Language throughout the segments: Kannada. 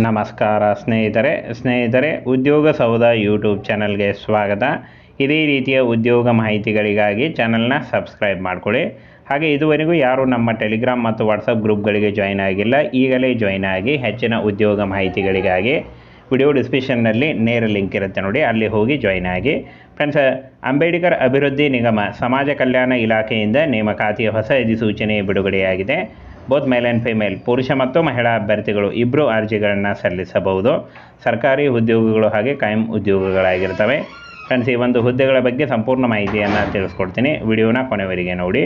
ನಮಸ್ಕಾರ ಸ್ನೇಹಿತರೆ ಉದ್ಯೋಗ ಸೌಧ ಯೂಟ್ಯೂಬ್ ಚಾನಲ್ಗೆ ಸ್ವಾಗತ. ಇದೇ ರೀತಿಯ ಉದ್ಯೋಗ ಮಾಹಿತಿಗಳಿಗಾಗಿ ಚಾನಲ್ನ ಸಬ್ಸ್ಕ್ರೈಬ್ ಮಾಡಿಕೊಳ್ಳಿ. ಹಾಗೆ ಇದುವರೆಗೂ ಯಾರು ನಮ್ಮ ಟೆಲಿಗ್ರಾಮ್ ಮತ್ತು ವಾಟ್ಸಪ್ ಗ್ರೂಪ್ಗಳಿಗೆ ಜಾಯ್ನ್ ಆಗಿಲ್ಲ, ಈಗಲೇ ಜಾಯ್ನ್ ಆಗಿ ಹೆಚ್ಚಿನ ಉದ್ಯೋಗ ಮಾಹಿತಿಗಳಿಗಾಗಿ ವಿಡಿಯೋ ಡಿಸ್ಕ್ರಿಪ್ಷನ್ನಲ್ಲಿ ನೇರ ಲಿಂಕ್ ಇರುತ್ತೆ ನೋಡಿ, ಅಲ್ಲಿ ಹೋಗಿ ಜಾಯ್ನ್ ಆಗಿ. ಫ್ರೆಂಡ್ಸ್, ಅಂಬೇಡ್ಕರ್ ಅಭಿವೃದ್ಧಿ ನಿಗಮ ಸಮಾಜ ಕಲ್ಯಾಣ ಇಲಾಖೆಯಿಂದ ನೇಮಕಾತಿಯ ಹೊಸ ಅಧಿಸೂಚನೆ ಬಿಡುಗಡೆಯಾಗಿದೆ. ಬೋತ್ ಮೇಲ್ ಆ್ಯಂಡ್ ಫಿಮೇಲ್, ಪುರುಷ ಮತ್ತು ಮಹಿಳಾ ಅಭ್ಯರ್ಥಿಗಳು ಇಬ್ಬರು ಅರ್ಜಿಗಳನ್ನು ಸಲ್ಲಿಸಬಹುದು. ಸರ್ಕಾರಿ ಉದ್ಯೋಗಗಳು ಹಾಗೆ ಕಾಯಂ ಉದ್ಯೋಗಗಳಾಗಿರ್ತವೆ. ಫ್ರೆಂಡ್ಸ್, ಈ ಒಂದು ಹುದ್ದೆಗಳ ಬಗ್ಗೆ ಸಂಪೂರ್ಣ ಮಾಹಿತಿಯನ್ನು ತಿಳಿಸ್ಕೊಡ್ತೀನಿ, ವಿಡಿಯೋನ ಕೊನೆವರೆಗೆ ನೋಡಿ.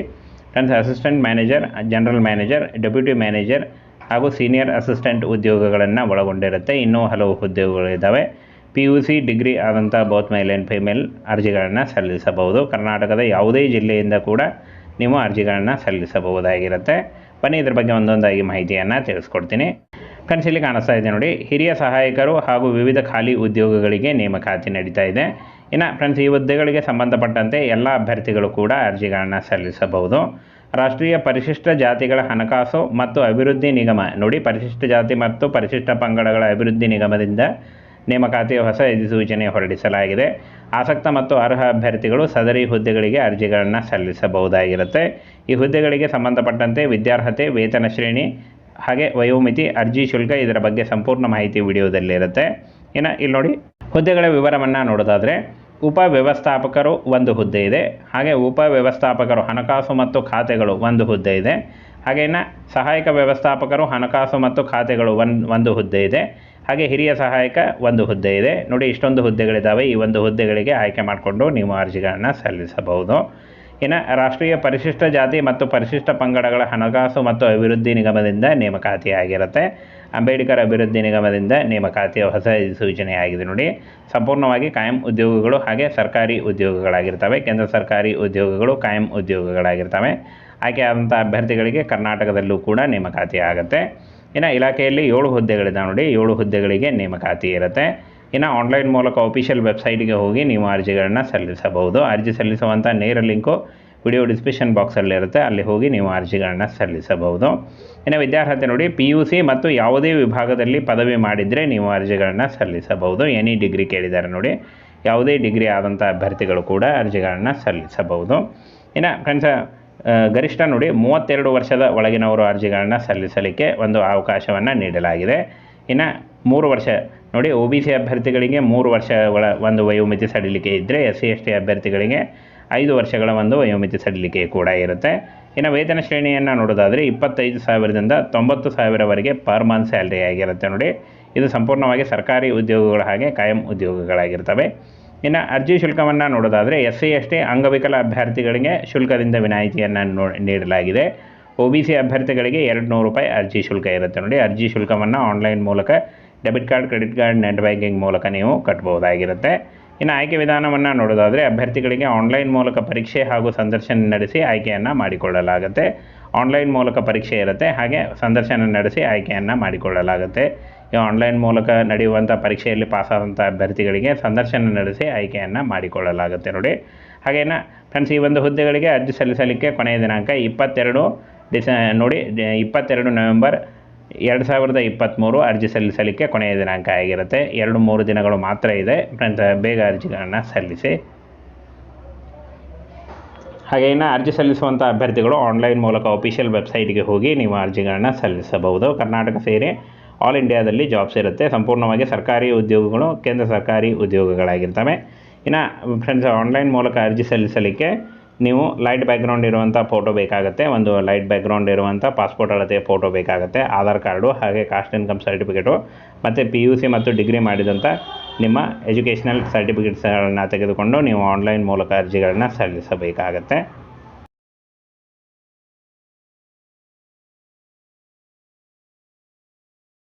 Friends, assistant manager, general manager, deputy manager ಹಾಗೂ ಸೀನಿಯರ್ ಅಸಿಸ್ಟೆಂಟ್ ಉದ್ಯೋಗಗಳನ್ನು ಒಳಗೊಂಡಿರುತ್ತೆ. ಇನ್ನೂ ಹಲವು ಹುದ್ದೆಗಳಿದ್ದಾವೆ. PUC ಡಿಗ್ರಿ ಆದಂಥ ಬೋತ್ ಮೇಲ್ ಆ್ಯಂಡ್ ಫಿಮೇಲ್ ಅರ್ಜಿಗಳನ್ನು ಸಲ್ಲಿಸಬಹುದು. ಕರ್ನಾಟಕದ ಯಾವುದೇ ಜಿಲ್ಲೆಯಿಂದ ಕೂಡ ನೀವು ಅರ್ಜಿಗಳನ್ನು ಸಲ್ಲಿಸಬಹುದಾಗಿರುತ್ತೆ. ಬನ್ನಿ ಇದ್ರ ಬಗ್ಗೆ ಒಂದೊಂದಾಗಿ ಮಾಹಿತಿಯನ್ನು ತಿಳಿಸ್ಕೊಡ್ತೀನಿ. ಫ್ರೆಂಡ್ಸ್, ಇಲ್ಲಿ ಕಾಣಿಸ್ತಾ ಇದೆ ನೋಡಿ, ಹಿರಿಯ ಸಹಾಯಕರು ಹಾಗೂ ವಿವಿಧ ಖಾಲಿ ಉದ್ಯೋಗಗಳಿಗೆ ನೇಮಕಾತಿ ನಡೀತಾ ಇದೆ. ಇನ್ನು ಫ್ರೆಂಡ್ಸ್, ಈ ಹುದ್ದೆಗಳಿಗೆ ಸಂಬಂಧಪಟ್ಟಂತೆ ಎಲ್ಲ ಅಭ್ಯರ್ಥಿಗಳು ಕೂಡ ಅರ್ಜಿಗಳನ್ನು ಸಲ್ಲಿಸಬಹುದು. ರಾಷ್ಟ್ರೀಯ ಪರಿಶಿಷ್ಟ ಜಾತಿಗಳ ಹಣಕಾಸು ಮತ್ತು ಅಭಿವೃದ್ಧಿ ನಿಗಮ ನೋಡಿ, ಪರಿಶಿಷ್ಟ ಜಾತಿ ಮತ್ತು ಪರಿಶಿಷ್ಟ ಪಂಗಡಗಳ ಅಭಿವೃದ್ಧಿ ನಿಗಮದಿಂದ ನೇಮಕಾತಿಯ ಹೊಸ ಅಧಿಸೂಚನೆ ಹೊರಡಿಸಲಾಗಿದೆ. ಆಸಕ್ತ ಮತ್ತು ಅರ್ಹ ಅಭ್ಯರ್ಥಿಗಳು ಸದರಿ ಹುದ್ದೆಗಳಿಗೆ ಅರ್ಜಿಗಳನ್ನು ಸಲ್ಲಿಸಬಹುದಾಗಿರುತ್ತೆ. ಈ ಹುದ್ದೆಗಳಿಗೆ ಸಂಬಂಧಪಟ್ಟಂತೆ ವಿದ್ಯಾರ್ಹತೆ, ವೇತನ ಶ್ರೇಣಿ ಹಾಗೆ ವಯೋಮಿತಿ, ಅರ್ಜಿ ಶುಲ್ಕ, ಇದರ ಬಗ್ಗೆ ಸಂಪೂರ್ಣ ಮಾಹಿತಿ ವಿಡಿಯೋದಲ್ಲಿರುತ್ತೆ. ಇನ್ನು ಇಲ್ಲಿ ನೋಡಿ, ಹುದ್ದೆಗಳ ವಿವರವನ್ನು ನೋಡೋದಾದರೆ, ಉಪವ್ಯವಸ್ಥಾಪಕರು ಒಂದು ಹುದ್ದೆ ಇದೆ. ಹಾಗೆ ಉಪವ್ಯವಸ್ಥಾಪಕರು ಹಣಕಾಸು ಮತ್ತು ಖಾತೆಗಳು ಒಂದು ಹುದ್ದೆ ಇದೆ. ಹಾಗೆ ಇನ್ನು ಸಹಾಯಕ ವ್ಯವಸ್ಥಾಪಕರು ಹಣಕಾಸು ಮತ್ತು ಖಾತೆಗಳು ಒಂದು ಹುದ್ದೆ ಇದೆ. ಹಾಗೆ ಹಿರಿಯ ಸಹಾಯಕ ಒಂದು ಹುದ್ದೆ ಇದೆ ನೋಡಿ. ಇಷ್ಟೊಂದು ಹುದ್ದೆಗಳಿದ್ದಾವೆ. ಈ ಒಂದು ಹುದ್ದೆಗಳಿಗೆ ಆಯ್ಕೆ ಮಾಡಿಕೊಂಡು ನೀವು ಅರ್ಜಿಗಳನ್ನು ಸಲ್ಲಿಸಬಹುದು. ಇನ್ನು ರಾಷ್ಟ್ರೀಯ ಪರಿಶಿಷ್ಟ ಜಾತಿ ಮತ್ತು ಪರಿಶಿಷ್ಟ ಪಂಗಡಗಳ ಹಣಕಾಸು ಮತ್ತು ಅಭಿವೃದ್ಧಿ ನಿಗಮದಿಂದ ನೇಮಕಾತಿ ಆಗಿರುತ್ತೆ. ಅಂಬೇಡ್ಕರ್ ಅಭಿವೃದ್ಧಿ ನಿಗಮದಿಂದ ನೇಮಕಾತಿಯ ಹೊಸ ಸೂಚನೆ ಆಗಿದೆ ನೋಡಿ. ಸಂಪೂರ್ಣವಾಗಿ ಕಾಯಂ ಉದ್ಯೋಗಗಳು ಹಾಗೆ ಸರ್ಕಾರಿ ಉದ್ಯೋಗಗಳಾಗಿರ್ತವೆ. ಕೇಂದ್ರ ಸರ್ಕಾರಿ ಉದ್ಯೋಗಗಳು ಕಾಯಂ ಉದ್ಯೋಗಗಳಾಗಿರ್ತವೆ. ಆಯ್ಕೆಯಾದಂಥ ಅಭ್ಯರ್ಥಿಗಳಿಗೆ ಕರ್ನಾಟಕದಲ್ಲೂ ಕೂಡ ನೇಮಕಾತಿ ಆಗುತ್ತೆ. ಇನ್ನು ಇಲಾಖೆಯಲ್ಲಿ 7 ಹುದ್ದೆಗಳಿದ್ದಾವೆ ನೋಡಿ. 7 ಹುದ್ದೆಗಳಿಗೆ ನೇಮಕಾತಿ ಇರುತ್ತೆ. ಇನ್ನು ಆನ್ಲೈನ್ ಮೂಲಕ ಅಫಿಷಿಯಲ್ ವೆಬ್ಸೈಟ್ಗೆ ಹೋಗಿ ನೀವು ಅರ್ಜಿಗಳನ್ನು ಸಲ್ಲಿಸಬಹುದು. ಅರ್ಜಿ ಸಲ್ಲಿಸುವಂಥ ನೇರ ಲಿಂಕು ವಿಡಿಯೋ ಡಿಸ್ಕ್ರಿಪ್ಷನ್ ಬಾಕ್ಸಲ್ಲಿರುತ್ತೆ, ಅಲ್ಲಿ ಹೋಗಿ ನೀವು ಅರ್ಜಿಗಳನ್ನು ಸಲ್ಲಿಸಬಹುದು. ಇನ್ನು ವಿದ್ಯಾರ್ಹತೆ ನೋಡಿ, PUC ಮತ್ತು ಯಾವುದೇ ವಿಭಾಗದಲ್ಲಿ ಪದವಿ ಮಾಡಿದರೆ ನೀವು ಅರ್ಜಿಗಳನ್ನು ಸಲ್ಲಿಸಬಹುದು. ಎನಿ ಡಿಗ್ರಿ ಕೇಳಿದ್ದಾರೆ ನೋಡಿ, ಯಾವುದೇ ಡಿಗ್ರಿ ಆದಂಥ ಅಭ್ಯರ್ಥಿಗಳು ಕೂಡ ಅರ್ಜಿಗಳನ್ನು ಸಲ್ಲಿಸಬಹುದು. ಇನ್ನು ಫ್ರೆಂಡ್ಸ್, ಗರಿಷ್ಠ ನೋಡಿ 32 ವರ್ಷದ ಒಳಗಿನವರು ಅರ್ಜಿಗಳನ್ನು ಸಲ್ಲಿಸಲಿಕ್ಕೆ ಒಂದು ಅವಕಾಶವನ್ನು ನೀಡಲಾಗಿದೆ. ಇನ್ನು 3 ವರ್ಷ ನೋಡಿ, OBC ಅಭ್ಯರ್ಥಿಗಳಿಗೆ 3 ವರ್ಷಗಳ ಒಂದು ವಯೋಮಿತಿ ಸಡಿಲಿಕೆ ಇದ್ದರೆ, SC/ST ಅಭ್ಯರ್ಥಿಗಳಿಗೆ 5 ವರ್ಷಗಳ ಒಂದು ವಯೋಮಿತಿ ಸಡಿಲಿಕೆ ಕೂಡ ಇರುತ್ತೆ. ಇನ್ನು ವೇತನ ಶ್ರೇಣಿಯನ್ನು ನೋಡೋದಾದರೆ 25,000ದಿಂದ 90,000ವರೆಗೆ ಪರ್ ಮಂತ್ ಸ್ಯಾಲ್ರಿ ಆಗಿರುತ್ತೆ ನೋಡಿ. ಇದು ಸಂಪೂರ್ಣವಾಗಿ ಸರ್ಕಾರಿ ಉದ್ಯೋಗಗಳು ಹಾಗೆ ಕಾಯಂ ಉದ್ಯೋಗಗಳಾಗಿರ್ತವೆ. ಇನ್ನು ಅರ್ಜಿ ಶುಲ್ಕವನ್ನು ನೋಡೋದಾದರೆ SC/ST ಅಂಗವಿಕಲ ಅಭ್ಯರ್ಥಿಗಳಿಗೆ ಶುಲ್ಕದಿಂದ ವಿನಾಯಿತಿಯನ್ನು ನೀಡಲಾಗಿದೆ. OBC ಅಭ್ಯರ್ಥಿಗಳಿಗೆ 200 ರೂಪಾಯಿ ಅರ್ಜಿ ಶುಲ್ಕ ಇರುತ್ತೆ ನೋಡಿ. ಅರ್ಜಿ ಶುಲ್ಕವನ್ನು ಆನ್ಲೈನ್ ಮೂಲಕ debit card, credit card, net banking ಮೂಲಕ ನೀವು ಕಟ್ಟಬಹುದಾಗಿರುತ್ತೆ. ಇನ್ನು ಆಯ್ಕೆ ವಿಧಾನವನ್ನು ನೋಡೋದಾದರೆ ಅಭ್ಯರ್ಥಿಗಳಿಗೆ ಆನ್ಲೈನ್ ಮೂಲಕ ಪರೀಕ್ಷೆ ಹಾಗೂ ಸಂದರ್ಶನ ನಡೆಸಿ ಆಯ್ಕೆಯನ್ನು ಮಾಡಿಕೊಳ್ಳಲಾಗುತ್ತೆ. ಆನ್ಲೈನ್ ಮೂಲಕ ಪರೀಕ್ಷೆ ಇರುತ್ತೆ, ಹಾಗೆ ಸಂದರ್ಶನ ನಡೆಸಿ ಆಯ್ಕೆಯನ್ನು ಮಾಡಿಕೊಳ್ಳಲಾಗುತ್ತೆ. ಈ ಆನ್ಲೈನ್ ಮೂಲಕ ನಡೆಯುವಂಥ ಪರೀಕ್ಷೆಯಲ್ಲಿ ಪಾಸಾದಂಥ ಅಭ್ಯರ್ಥಿಗಳಿಗೆ ಸಂದರ್ಶನ ನಡೆಸಿ ಆಯ್ಕೆಯನ್ನು ಮಾಡಿಕೊಳ್ಳಲಾಗುತ್ತೆ ನೋಡಿ. ಹಾಗೇನ ಫ್ರೆಂಡ್ಸ್, ಈ ಒಂದು ಹುದ್ದೆಗಳಿಗೆ ಅರ್ಜಿ ಸಲ್ಲಿಸಲಿಕ್ಕೆ ಕೊನೆಯ ದಿನಾಂಕ 22 ನವೆಂಬರ್ 2023 ಅರ್ಜಿ ಸಲ್ಲಿಸಲಿಕ್ಕೆ ಕೊನೆಯ ದಿನಾಂಕ ಆಗಿರುತ್ತೆ. 2-3 ದಿನಗಳು ಮಾತ್ರ ಇದೆ ಫ್ರೆಂಡ್ಸ್, ಬೇಗ ಅರ್ಜಿಗಳನ್ನು ಸಲ್ಲಿಸಿ. ಹಾಗೆ ಇನ್ನು ಅರ್ಜಿ ಸಲ್ಲಿಸುವಂಥ ಅಭ್ಯರ್ಥಿಗಳು ಆನ್ಲೈನ್ ಮೂಲಕ ಅಫಿಷಿಯಲ್ ವೆಬ್ಸೈಟ್ಗೆ ಹೋಗಿ ನೀವು ಅರ್ಜಿಗಳನ್ನು ಸಲ್ಲಿಸಬಹುದು. ಕರ್ನಾಟಕ ಸೇರಿ ಆಲ್ ಇಂಡಿಯಾದಲ್ಲಿ ಜಾಬ್ಸ್ ಇರುತ್ತೆ. ಸಂಪೂರ್ಣವಾಗಿ ಸರ್ಕಾರಿ ಉದ್ಯೋಗಗಳು, ಕೇಂದ್ರ ಸರ್ಕಾರಿ ಉದ್ಯೋಗಗಳಾಗಿರ್ತವೆ. ಇನ್ನು ಫ್ರೆಂಡ್ಸ್, ಆನ್ಲೈನ್ ಮೂಲಕ ಅರ್ಜಿ ಸಲ್ಲಿಸಲಿಕ್ಕೆ ನೀವು ಲೈಟ್ ಬ್ಯಾಕ್ಗ್ರೌಂಡ್ ಇರುವಂಥ ಫೋಟೋ ಬೇಕಾಗುತ್ತೆ. ಒಂದು ಲೈಟ್ ಬ್ಯಾಕ್ಗ್ರೌಂಡ್ ಇರುವಂಥ ಪಾಸ್ಪೋರ್ಟ್ ಅಳತೆಯ ಫೋಟೋ ಬೇಕಾಗುತ್ತೆ, ಆಧಾರ್ ಕಾರ್ಡು ಹಾಗೆ ಕಾಸ್ಟ್ ಇನ್ಕಮ್ ಸರ್ಟಿಫಿಕೇಟು ಮತ್ತು PUC ಮತ್ತು ಡಿಗ್ರಿ ಮಾಡಿದಂಥ ನಿಮ್ಮ ಎಜುಕೇಷನಲ್ ಸರ್ಟಿಫಿಕೇಟ್ಸ್ಗಳನ್ನು ತೆಗೆದುಕೊಂಡು ನೀವು ಆನ್ಲೈನ್ ಮೂಲಕ ಅರ್ಜಿಗಳನ್ನು ಸಲ್ಲಿಸಬೇಕಾಗತ್ತೆ.